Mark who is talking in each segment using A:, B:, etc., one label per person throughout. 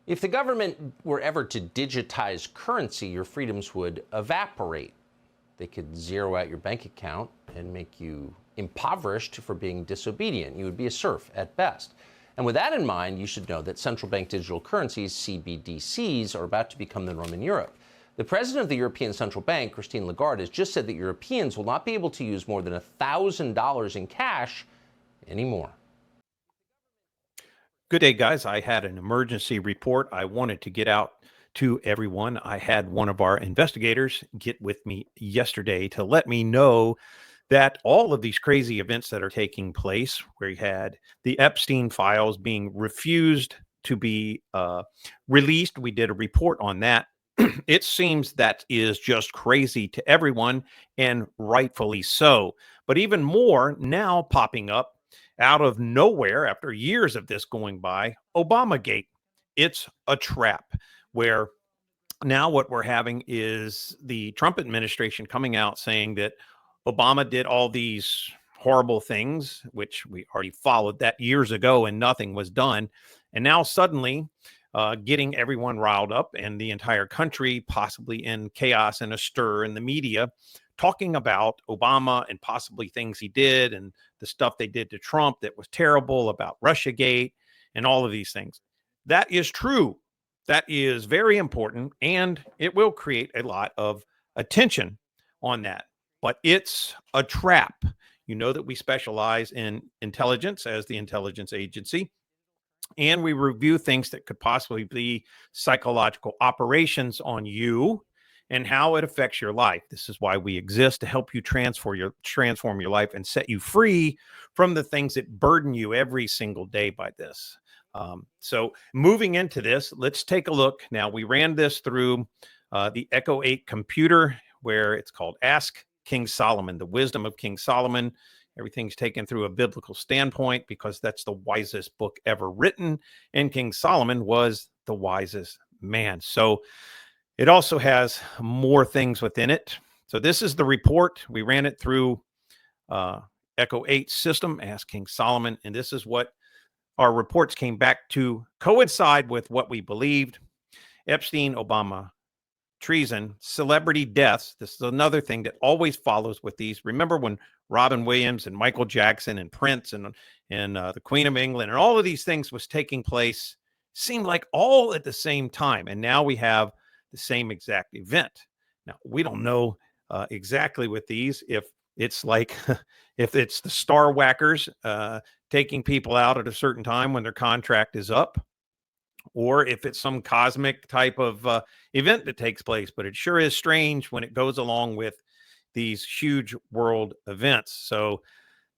A: If the government were ever to digitize currency, your freedoms would evaporate. They could zero out your bank account and make you impoverished for being disobedient. You would be a serf at best. And with that in mind, you should know that central bank digital currencies, CBDCs, are about to become the norm in Europe. The president of the European Central Bank, Christine Lagarde, has just said that Europeans will not be able to use more than $1,000 in cash anymore.
B: Good day, guys. I had an emergency report I wanted to get out to everyone. I had one of our investigators get with me yesterday to let me know that all of these crazy events that are taking place, where you had the Epstein files being refused to be released, we did a report on that. It seems that is just crazy to everyone, and rightfully so. But even more now popping up out of nowhere after years of this going by, Obamagate. It's a trap where now what we're having is the Trump administration coming out saying that Obama did all these horrible things, which we already followed that years ago and nothing was done. And now suddenly getting everyone riled up and the entire country possibly in chaos and a stir in the media, talking about Obama and possibly things he did and the stuff they did to Trump that was terrible, about Russiagate and all of these things. That is true. That is very important, and it will create a lot of attention on that. But it's a trap. You know that we specialize in intelligence as the intelligence agency, and we review things that could possibly be psychological operations on you and how it affects your life. This is why we exist, to help you transform your life and set you free from the things that burden you every single day by this. So moving into this, let's take a look. Now, we ran this through the Echo 8 computer, where it's called Ask King Solomon, the wisdom of King Solomon. Everything's taken through a biblical standpoint because that's the wisest book ever written. And King Solomon was the wisest man. So it also has more things within it. So this is the report. We ran it through Echo 8 system, Ask King Solomon. And this is what our reports came back to coincide with what we believed. Epstein, Obama, treason, celebrity deaths. This is another thing that always follows with these. Remember when Robin Williams and Michael Jackson and Prince and the Queen of England and all of these things was taking place, seemed like all at the same time. And now we have the same exact event. Now, we don't know exactly with these if it's like if it's the star whackers taking people out at a certain time when their contract is up, or if it's some cosmic type of event that takes place. But it sure is strange when it goes along with these huge world events. So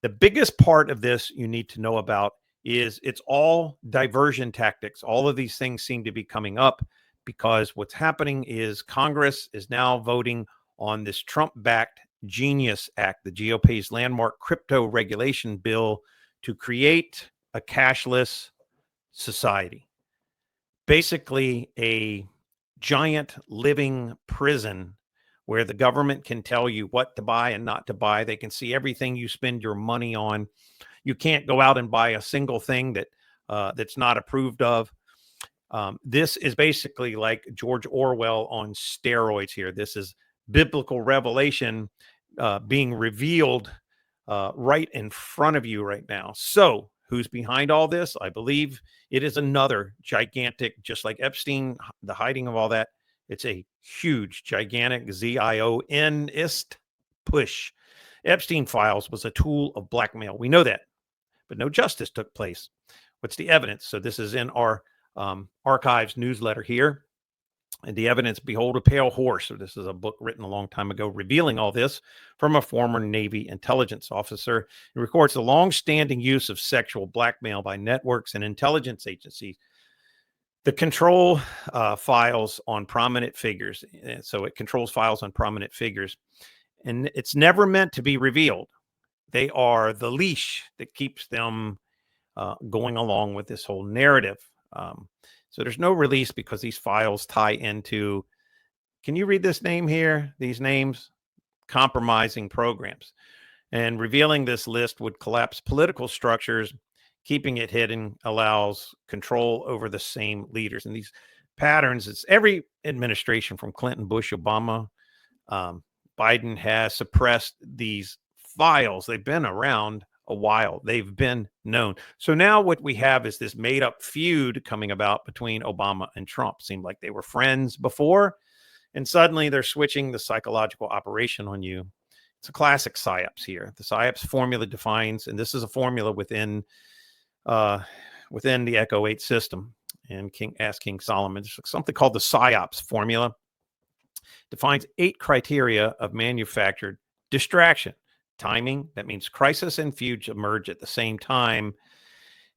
B: the biggest part of this you need to know about is it's all diversion tactics. All of these things seem to be coming up because what's happening is Congress is now voting on this Trump-backed Genius Act, the GOP's landmark crypto regulation bill, to create a cashless society. Basically a giant living prison where the government can tell you what to buy and not to buy. They can see everything you spend your money on. You can't go out and buy a single thing that's not approved of. This is basically like George Orwell on steroids here. This is biblical revelation being revealed right in front of you right now. So who's behind all this? I believe it is another gigantic, just like Epstein, the hiding of all that. It's a huge, gigantic Zionist push. Epstein files was a tool of blackmail. We know that, but no justice took place. What's the evidence? So this is in our archives newsletter here. And the evidence, behold a pale horse. So this is a book written a long time ago revealing all this from a former Navy intelligence officer. It records the long-standing use of sexual blackmail by networks and intelligence agencies. The control files on prominent figures. So it controls files on prominent figures. And it's never meant to be revealed. They are the leash that keeps them going along with this whole narrative. So there's no release because these files tie into, can you read this name here? These names, compromising programs. And revealing this list would collapse political structures, Keeping it hidden allows control over the same leaders. And these patterns, it's every administration from Clinton, Bush, Obama, Biden has suppressed these files. They've been around a while. They've been known. So now what we have is this made up feud coming about between Obama and Trump. Seemed like they were friends before, and suddenly they're switching the psychological operation on you. It's a classic psyops here. The psyops formula defines, and this is a formula within the Echo 8 system. And King Solomon, there's something called the psyops formula. Defines 8 criteria of manufactured distraction. Timing, that means crisis and feud emerge at the same time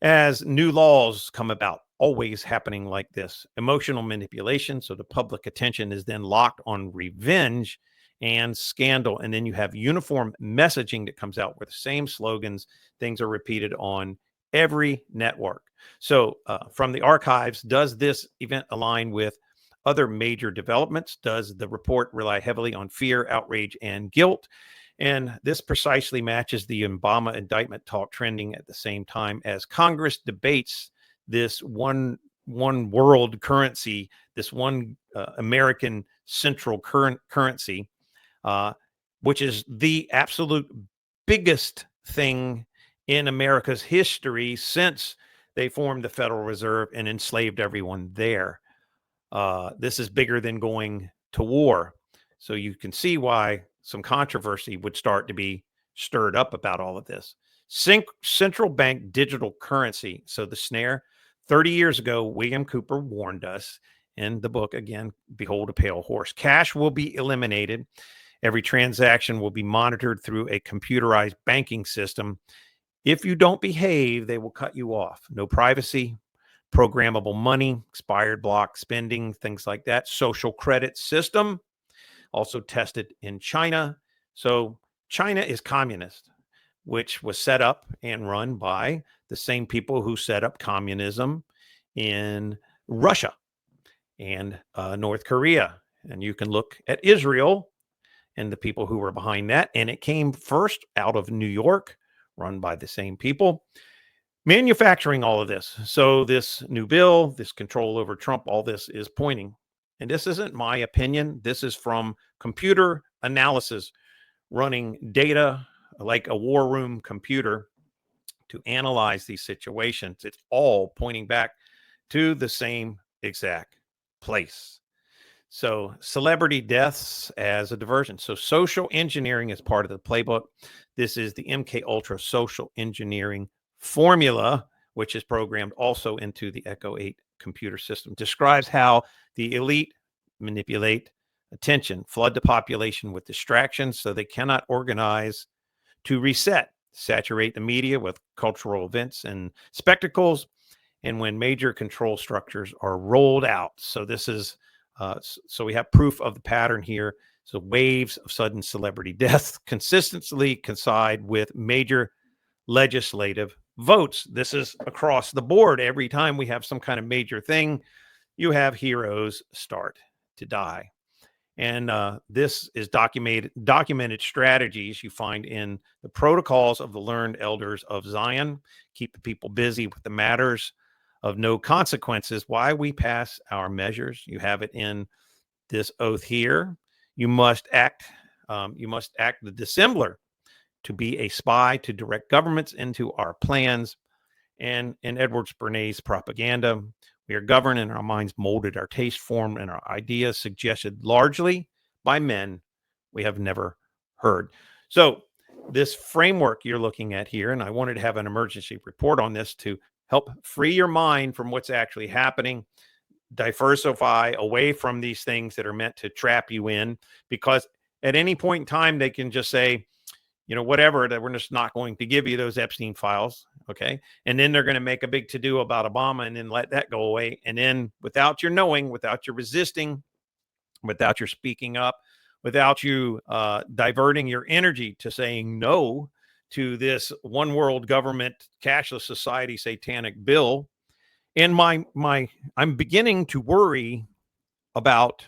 B: as new laws come about, always happening like this. Emotional manipulation, so the public attention is then locked on revenge and scandal. And then you have uniform messaging that comes out with the same slogans. Things are repeated on every network. So from the archives, does this event align with other major developments? Does the report rely heavily on fear, outrage, and guilt? And this precisely matches the Obama indictment talk trending at the same time as Congress debates this one world currency, this one American central currency, which is the absolute biggest thing in America's history since they formed the Federal Reserve and enslaved everyone there. This is bigger than going to war. So you can see why some controversy would start to be stirred up about all of this. Central bank digital currency. So the snare, 30 years ago, William Cooper warned us in the book, again, Behold a Pale Horse. Cash will be eliminated. Every transaction will be monitored through a computerized banking system. If you don't behave, they will cut you off. No privacy, programmable money, expired block spending, things like that. Social credit system, also tested in China. So China is communist, which was set up and run by the same people who set up communism in Russia and North Korea. And you can look at Israel and the people who were behind that. And it came first out of New York, run by the same people, manufacturing all of this. So this new bill, this control over Trump, all this is pointing. And this isn't my opinion. This is from computer analysis, running data like a war room computer to analyze these situations. It's all pointing back to the same exact place. So celebrity deaths as a diversion. So social engineering is part of the playbook. This is the MK Ultra social engineering formula, which is programmed also into the Echo 8 computer system. Describes how the elite manipulate attention, flood the population with distractions so they cannot organize to reset, saturate the media with cultural events and spectacles, and when major control structures are rolled out. So this is so we have proof of the pattern here. So waves of sudden celebrity deaths consistently coincide with major legislative votes. This is across the board. Every time we have some kind of major thing, you have heroes start to die. And this is documented strategies you find in the protocols of the learned elders of Zion. Keep the people busy with the matters of no consequences. Why we pass our measures. You have it in this oath here. You must act the dissembler, to be a spy, to direct governments into our plans. And in Edwards Bernays' propaganda, we are governed and our minds molded, our taste formed, and our ideas suggested largely by men we have never heard. So this framework you're looking at here, and I wanted to have an emergency report on this to help free your mind from what's actually happening, diversify away from these things that are meant to trap you in, because at any point in time, they can just say, whatever, that we're just not going to give you those Epstein files. Okay. And then they're going to make a big to-do about Obama and then let that go away. And then without your knowing, without your resisting, without your speaking up, without you diverting your energy to saying no to this one world government, cashless society, satanic bill. And I'm beginning to worry about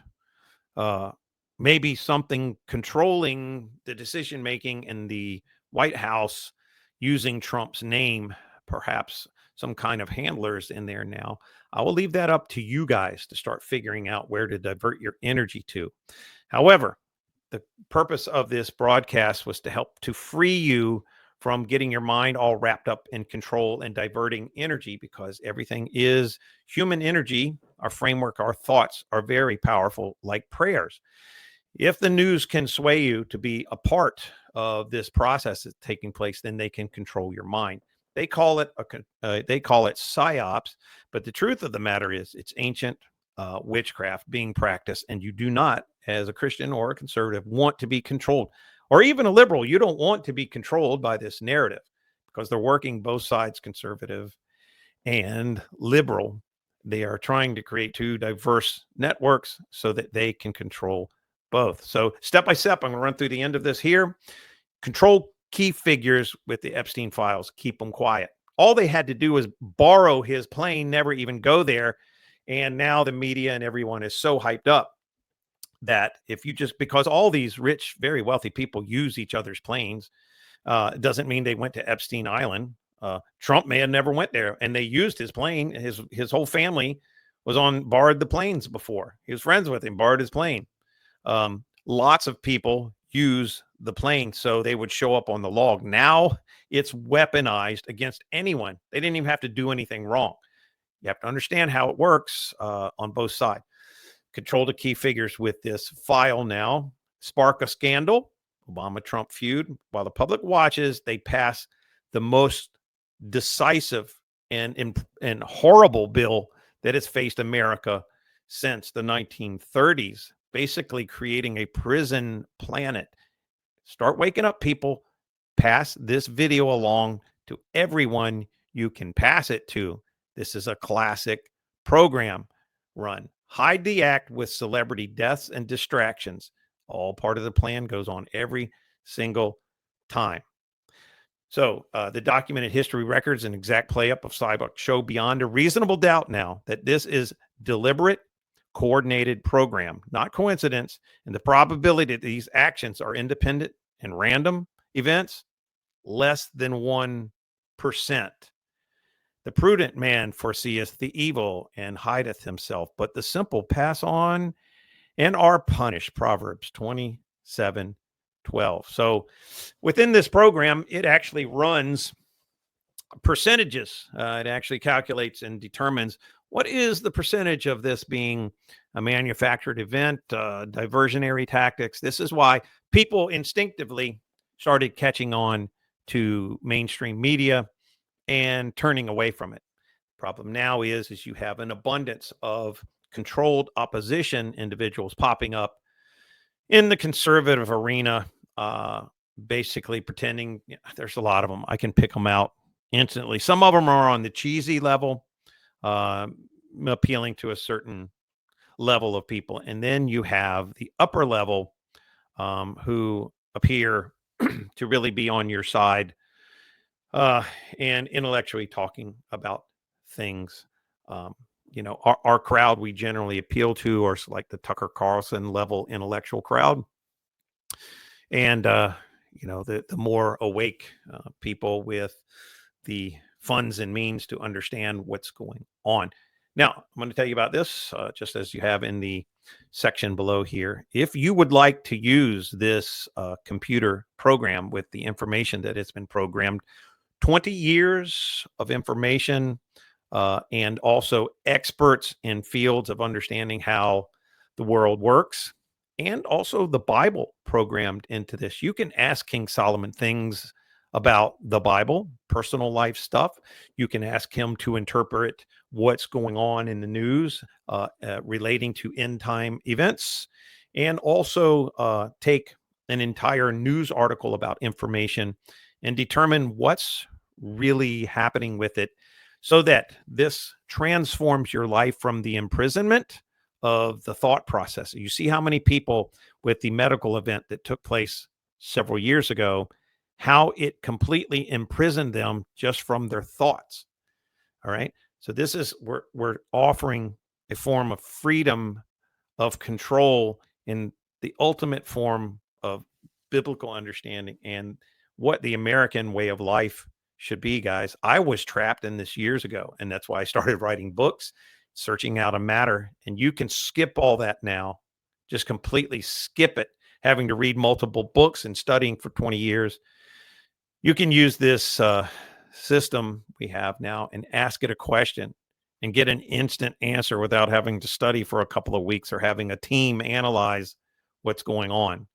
B: maybe something controlling the decision making in the White House using Trump's name perhaps some kind of handlers in there now. I will leave that up to you guys to start figuring out where to divert your energy to. However, the purpose of this broadcast was to help to free you from getting your mind all wrapped up in control and diverting energy, because everything is human energy. Our framework, our thoughts are very powerful, like prayers. If the news can sway you to be a part of this process that's taking place, then they can control your mind. They call it psyops, but the truth of the matter is it's ancient witchcraft being practiced, and you do not, as a Christian or a conservative, want to be controlled, or even a liberal. You don't want to be controlled by this narrative, because they're working both sides, conservative and liberal. They are trying to create two diverse networks so that they can control both. So step by step, I'm going to run through the end of this here. Control key figures with the Epstein files. Keep them quiet. All they had to do was borrow his plane, never even go there. And now the media and everyone is so hyped up that if you just, because all these rich, very wealthy people use each other's planes, it doesn't mean they went to Epstein Island. Trump may have never went there, and they used his plane. His whole family was borrowed the planes before. He was friends with him, borrowed his plane. Lots of people use the plane, so they would show up on the log. Now it's weaponized against anyone. They didn't even have to do anything wrong. You have to understand how it works on both sides. Control the key figures with this file now. Spark a scandal. Obama-Trump feud. While the public watches, they pass the most decisive and horrible bill that has faced America since the 1930s, basically creating a prison planet. Start waking up, people. Pass this video along to everyone you can pass it to. This is a classic program run. Hide the act with celebrity deaths and distractions. All part of the plan, goes on every single time. So the documented history records and exact play up of Cybuck show beyond a reasonable doubt now that this is deliberate, coordinated program, not coincidence, and the probability that these actions are independent and random events, less than 1%. The prudent man foreseeth the evil and hideth himself, but the simple pass on and are punished. Proverbs 27:12. So within this program, it actually runs percentages. It actually calculates and determines what is the percentage of this being a manufactured event, diversionary tactics. This is why people instinctively started catching on to mainstream media and turning away from it. Problem now is you have an abundance of controlled opposition individuals popping up in the conservative arena, basically pretending, there's a lot of them. I can pick them out instantly. Some of them are on the cheesy level, appealing to a certain level of people. And then you have the upper level who appear to really be on your side and intellectually talking about things. Our crowd we generally appeal to are like the Tucker Carlson level intellectual crowd. And, the more awake people with the funds and means to understand what's going on. Now, I'm going to tell you about this, just as you have in the section below here. If you would like to use this computer program with the information that it's been programmed, 20 years of information, and also experts in fields of understanding how the world works, and also the Bible programmed into this. You can ask King Solomon things about the Bible, personal life stuff. You can ask him to interpret what's going on in the news relating to end time events, and also take an entire news article about information and determine what's really happening with it, so that this transforms your life from the imprisonment of the thought process. You see how many people with the medical event that took place several years ago, how it completely imprisoned them just from their thoughts. All right. So this is, we're offering a form of freedom of control in the ultimate form of biblical understanding and what the American way of life should be, guys. I was trapped in this years ago, and that's why I started writing books, searching out a matter. And you can skip all that now, just completely skip it, having to read multiple books and studying for 20 years. You can use this system we have now and ask it a question and get an instant answer without having to study for a couple of weeks or having a team analyze what's going on.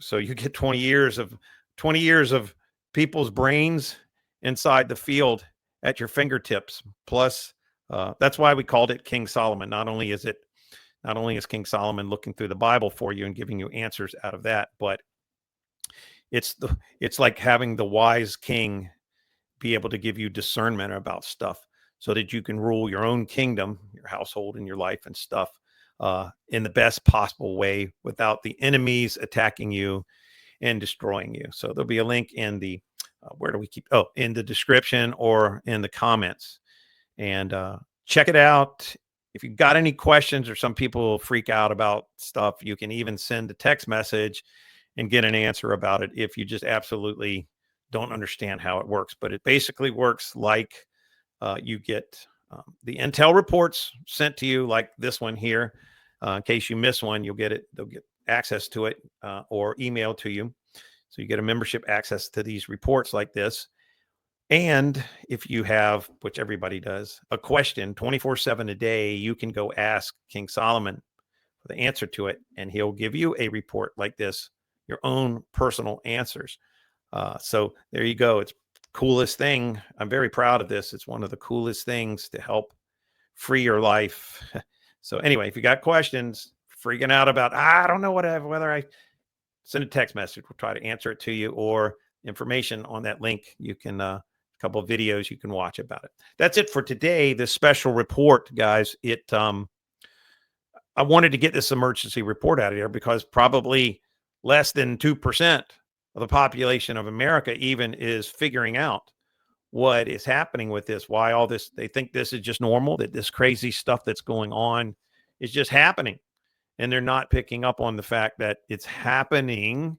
B: So you get 20 years of people's brains inside the field at your fingertips. Plus, that's why we called it King Solomon. Not only is King Solomon looking through the Bible for you and giving you answers out of that, but it's like having the wise king be able to give you discernment about stuff so that you can rule your own kingdom, your household, and your life and stuff in the best possible way without the enemies attacking you and destroying you. So there'll be a link in the in the description or in the comments, and check it out. If you've got any questions, or some people freak out about stuff, you can even send a text message and get an answer about it if you just absolutely don't understand how it works. But it basically works like you get the intel reports sent to you, like this one here. In case you miss one, you'll get it. They'll get access to it or emailed to you. So you get a membership access to these reports like this. And if you have, which everybody does, a question 24/7 a day, you can go ask King Solomon for the answer to it, and he'll give you a report like this, your own personal answers. So there you go. It's the coolest thing. I'm very proud of this. It's one of the coolest things to help free your life. So anyway, if you got questions, freaking out about, I don't know whether I send a text message, we'll try to answer it to you, or information on that link. You can, a couple of videos you can watch about it. That's it for today. This special report, guys, I wanted to get this emergency report out of here because probably less than 2% of the population of America even is figuring out what is happening with this, why all this, they think this is just normal, that this crazy stuff that's going on is just happening. And they're not picking up on the fact that it's happening.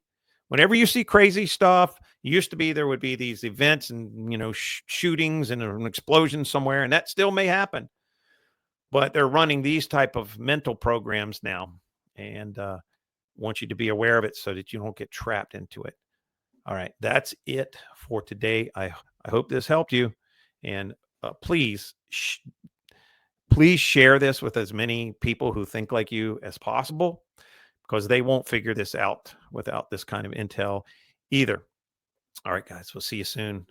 B: Whenever you see crazy stuff, it used to be there would be these events and, shootings and an explosion somewhere, and that still may happen. But they're running these type of mental programs now, and want you to be aware of it so that you don't get trapped into it. All right, that's it for today. I hope this helped you, and please share this with as many people who think like you as possible, because they won't figure this out without this kind of intel either. All right, guys, we'll see you soon.